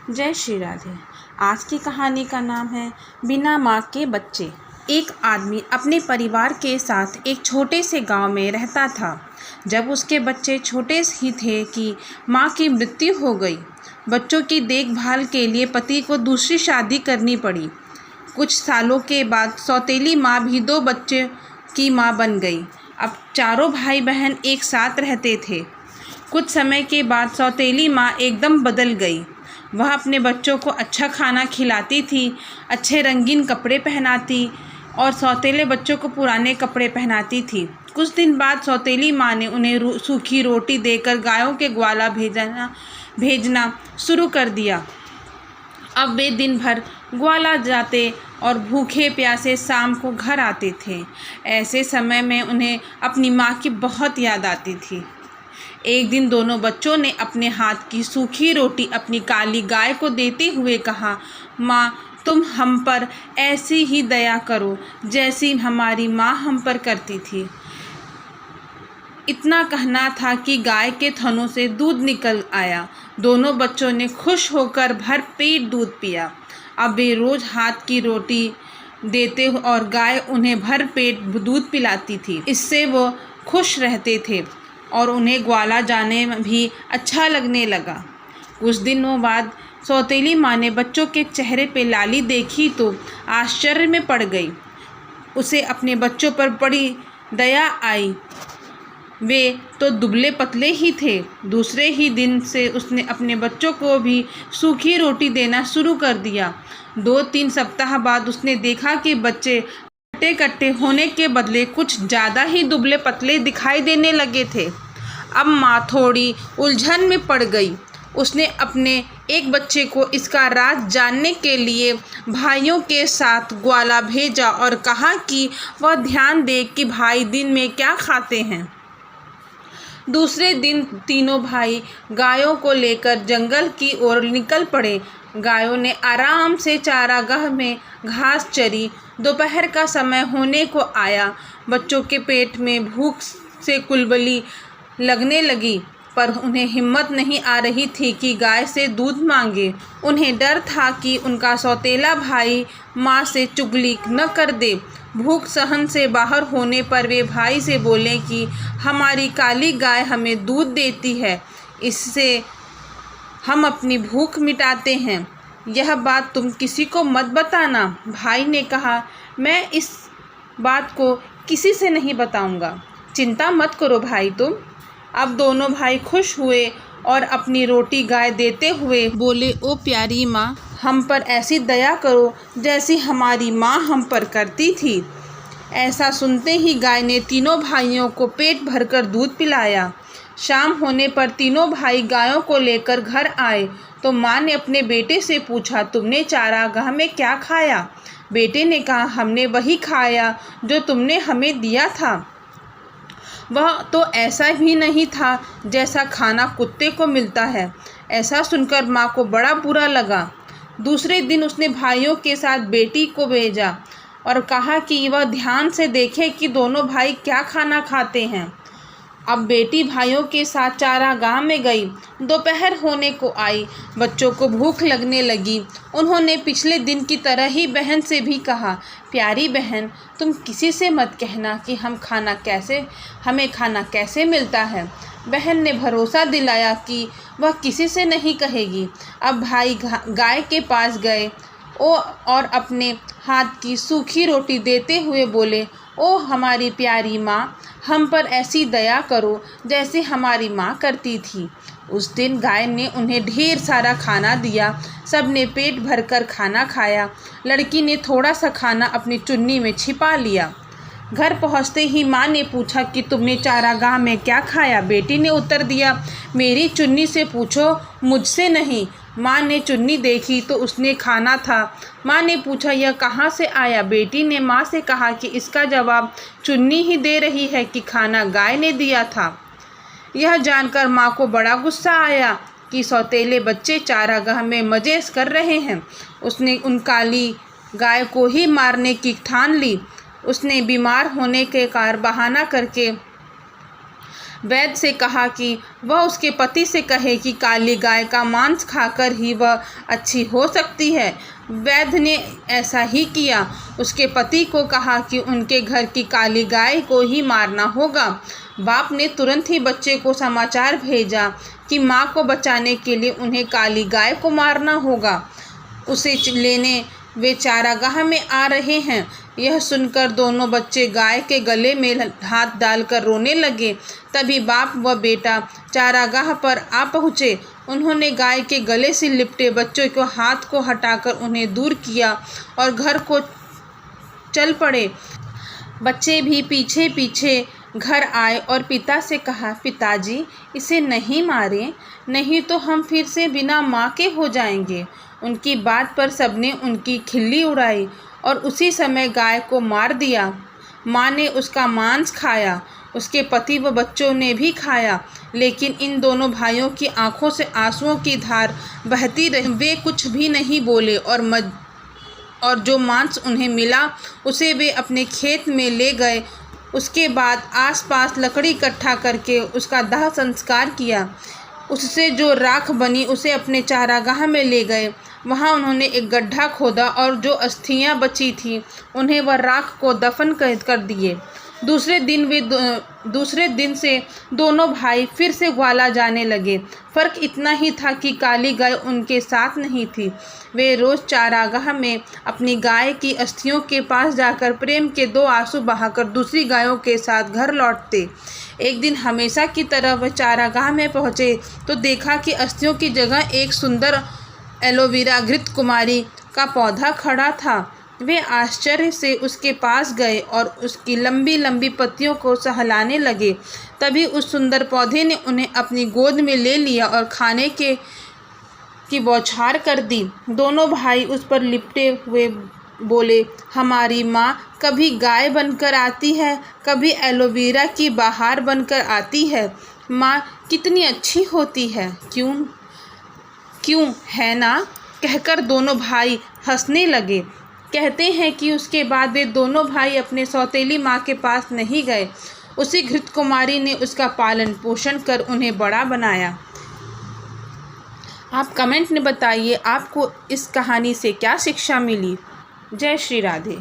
जय श्री राधे। आज की कहानी का नाम है बिना माँ के बच्चे। एक आदमी अपने परिवार के साथ एक छोटे से गांव में रहता था। जब उसके बच्चे छोटे ही थे कि माँ की मृत्यु हो गई। बच्चों की देखभाल के लिए पति को दूसरी शादी करनी पड़ी। कुछ सालों के बाद सौतेली माँ भी 2 बच्चों की माँ बन गई। अब चारों भाई बहन एक साथ रहते थे। कुछ समय के बाद सौतेली माँ एकदम बदल गई। वह अपने बच्चों को अच्छा खाना खिलाती थी, अच्छे रंगीन कपड़े पहनाती और सौतेले बच्चों को पुराने कपड़े पहनाती थी। कुछ दिन बाद सौतेली माँ ने उन्हें सूखी रोटी देकर गायों के ग्वाला भेजना शुरू कर दिया। अब वे दिन भर ग्वाला जाते और भूखे प्यासे शाम को घर आते थे। ऐसे समय में उन्हें अपनी माँ की बहुत याद आती थी। एक दिन दोनों बच्चों ने अपने हाथ की सूखी रोटी अपनी काली गाय को देते हुए कहा, माँ, तुम हम पर ऐसी ही दया करो जैसी हमारी माँ हम पर करती थी। इतना कहना था कि गाय के थनों से दूध निकल आया। दोनों बच्चों ने खुश होकर भर पेट दूध पिया। अब वे रोज़ हाथ की रोटी देते और गाय उन्हें भर पेट दूध पिलाती थी। इससे वो खुश रहते थे और उन्हें ग्वाला जाने में भी अच्छा लगने लगा। कुछ दिनों बाद सौतेली माँ ने बच्चों के चेहरे पे लाली देखी तो आश्चर्य में पड़ गई। उसे अपने बच्चों पर बड़ी दया आई। वे तो दुबले पतले ही थे। दूसरे ही दिन से उसने अपने बच्चों को भी सूखी रोटी देना शुरू कर दिया। 2-3 सप्ताह बाद उसने देखा कि बच्चे कट्टे होने के बदले कुछ ज़्यादा ही दुबले पतले दिखाई देने लगे थे। अब माँ थोड़ी उलझन में पड़ गई। उसने अपने एक बच्चे को इसका राज जानने के लिए भाइयों के साथ ग्वाला भेजा और कहा कि वह ध्यान दे कि भाई दिन में क्या खाते हैं। दूसरे दिन तीनों भाई गायों को लेकर जंगल की ओर निकल पड़े। गायों ने आराम से चारागाह में घास चरी। दोपहर का समय होने को आया। बच्चों के पेट में भूख से कुलबली लगने लगी, पर उन्हें हिम्मत नहीं आ रही थी कि गाय से दूध मांगे। उन्हें डर था कि उनका सौतेला भाई माँ से चुगली न कर दे। भूख सहन से बाहर होने पर वे भाई से बोले कि हमारी काली गाय हमें दूध देती है, इससे हम अपनी भूख मिटाते हैं। यह बात तुम किसी को मत बताना। भाई ने कहा, मैं इस बात को किसी से नहीं बताऊंगा। चिंता मत करो भाई तुम। अब दोनों भाई खुश हुए और अपनी रोटी गाय देते हुए बोले, ओ प्यारी माँ, हम पर ऐसी दया करो जैसी हमारी माँ हम पर करती थी। ऐसा सुनते ही गाय ने तीनों भाइयों को पेट भरकर दूध पिलाया। शाम होने पर तीनों भाई गायों को लेकर घर आए तो माँ ने अपने बेटे से पूछा, तुमने चारागाह में क्या खाया? बेटे ने कहा, हमने वही खाया जो तुमने हमें दिया था। वह तो ऐसा भी नहीं था जैसा खाना कुत्ते को मिलता है। ऐसा सुनकर माँ को बड़ा बुरा लगा। दूसरे दिन उसने भाइयों के साथ बेटी को भेजा और कहा कि वह ध्यान से देखे कि दोनों भाई क्या खाना खाते हैं। अब बेटी भाइयों के साथ चारागाह में गई। दोपहर होने को आई। बच्चों को भूख लगने लगी। उन्होंने पिछले दिन की तरह ही बहन से भी कहा, प्यारी बहन, तुम किसी से मत कहना कि हमें खाना कैसे मिलता है। बहन ने भरोसा दिलाया कि वह किसी से नहीं कहेगी। अब भाई गाय के पास गए और अपने हाथ की सूखी रोटी देते हुए बोले, ओ हमारी प्यारी माँ, हम पर ऐसी दया करो जैसे हमारी माँ करती थी। उस दिन गाय ने उन्हें ढेर सारा खाना दिया। सब ने पेट भरकर खाना खाया। लड़की ने थोड़ा सा खाना अपनी चुन्नी में छिपा लिया। घर पहुँचते ही माँ ने पूछा कि तुमने चारागाह में क्या खाया? बेटी ने उत्तर दिया, मेरी चुन्नी से पूछो, मुझसे नहीं। माँ ने चुन्नी देखी तो उसने खाना था। माँ ने पूछा, यह कहाँ से आया? बेटी ने माँ से कहा कि इसका जवाब चुन्नी ही दे रही है कि खाना गाय ने दिया था। यह जानकर माँ को बड़ा गुस्सा आया कि सौतेले बच्चे चारागाह में मजे कर रहे हैं। उसने उन काली गाय को ही मारने की ठान ली। उसने बीमार होने के कारण बहाना करके वैद्य से कहा कि वह उसके पति से कहे कि काली गाय का मांस खाकर ही वह अच्छी हो सकती है। वैद्य ने ऐसा ही किया। उसके पति को कहा कि उनके घर की काली गाय को ही मारना होगा। बाप ने तुरंत ही बच्चे को समाचार भेजा कि माँ को बचाने के लिए उन्हें काली गाय को मारना होगा। उसे लेने वे चारागाह में आ रहे हैं। यह सुनकर दोनों बच्चे गाय के गले में हाथ डालकर रोने लगे। तभी बाप व बेटा चारागाह पर आ पहुँचे। उन्होंने गाय के गले से लिपटे बच्चों को हाथ को हटाकर उन्हें दूर किया और घर को चल पड़े। बच्चे भी पीछे पीछे घर आए और पिता से कहा, पिताजी इसे नहीं मारें, नहीं तो हम फिर से बिना माँ के हो जाएंगे। उनकी बात पर सबने उनकी खिल्ली उड़ाई और उसी समय गाय को मार दिया। माँ ने उसका मांस खाया, उसके पति व बच्चों ने भी खाया, लेकिन इन दोनों भाइयों की आंखों से आंसुओं की धार बहती रही। वे कुछ भी नहीं बोले और जो मांस उन्हें मिला उसे वे अपने खेत में ले गए। उसके बाद आसपास लकड़ी इकट्ठा करके उसका दाह संस्कार किया। उससे जो राख बनी उसे अपने चारागाह में ले गए। वहाँ उन्होंने एक गड्ढा खोदा और जो अस्थियाँ बची थीं उन्हें वह राख को दफन कर दिए। दूसरे दिन से दोनों भाई फिर से ग्वाला जाने लगे। फ़र्क इतना ही था कि काली गाय उनके साथ नहीं थी। वे रोज़ चारागाह में अपनी गाय की अस्थियों के पास जाकर प्रेम के 2 आंसू बहाकर दूसरी गायों के साथ घर लौटते। एक दिन हमेशा की तरह वह चारागाह में पहुँचे तो देखा कि अस्थियों की जगह एक सुंदर एलोवेरा घृत कुमारी का पौधा खड़ा था। वे आश्चर्य से उसके पास गए और उसकी लंबी लंबी पत्तियों को सहलाने लगे। तभी उस सुंदर पौधे ने उन्हें अपनी गोद में ले लिया और खाने की बौछार कर दी। दोनों भाई उस पर लिपटे हुए बोले, हमारी माँ कभी गाय बनकर आती है, कभी एलोवेरा की बहार बनकर आती है। माँ कितनी अच्छी होती है, क्यों है ना? कहकर दोनों भाई हंसने लगे। कहते हैं कि उसके बाद वे दोनों भाई अपने सौतेली माँ के पास नहीं गए। उसी घृत कुमारी ने उसका पालन पोषण कर उन्हें बड़ा बनाया। आप कमेंट में बताइए आपको इस कहानी से क्या शिक्षा मिली। जय श्री राधे।